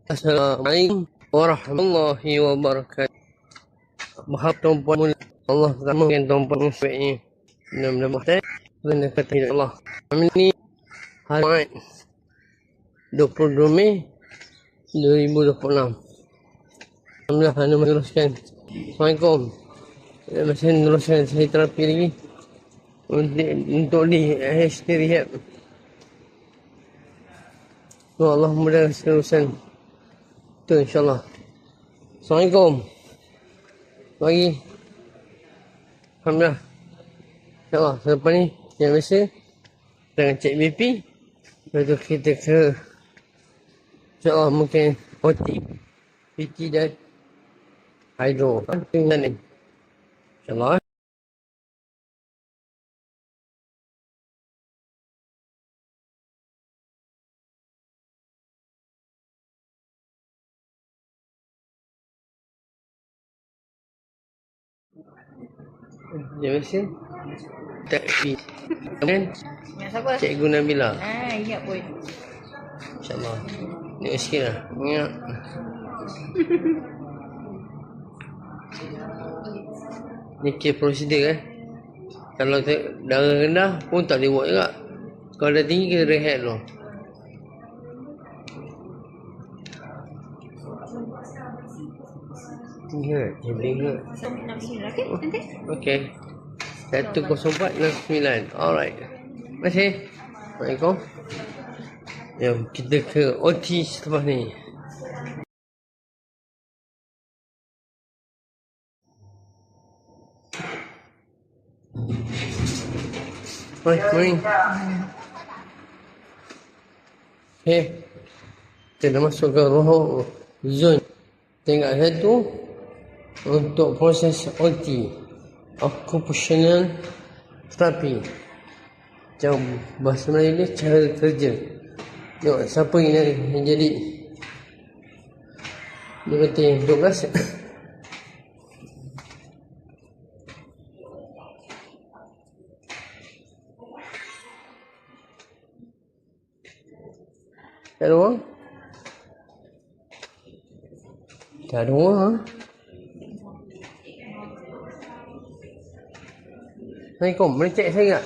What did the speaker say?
Assalamualaikum warahmatullahi wabarakatuh. Maaf tuan-puan, Allah mungkin tuan-puan sebaiknya mudah-mudahan kena kata Allah. Kami ni hari 22 Mei 2026. Alhamdulillah, anda meneruskan. Assalamualaikum. Masih meneruskan saya terapi lagi untuk di HST Rehab. Allah mudah seterusan itu insyaAllah. Assalamualaikum. Pagi. Alhamdulillah. InsyaAllah selepas ni yang biasa dengan cek BP. Lepas tu kita ke InsyaAllah mungkin OT, PT dan Hydro. Tinggal ni InsyaAllah. Yang biasa tak B. Kemudian Cikgu Nabila. Ingat pun. InsyaAllah. Tengok sikit lah. Ingat. Ni case prosedur Kalau darah rendah pun tak boleh buat juga. Kalau dah tinggi kita rehat dulu. Ingat, ingat. Okey. 10469. Alright. Terima kasih. Assalamualaikum. Ya, kita ke OT selepas ni. Morning. Kita dah masuk ke roh zone. Tinggal satu untuk proses OT, occupational therapy. Macam bahasa Melayu ni cara kerja. Tengok siapa yang jadi. Dia kata yang 12. Tak ada orang? Tak ada orang. Assalamualaikum, boleh cek saya tak?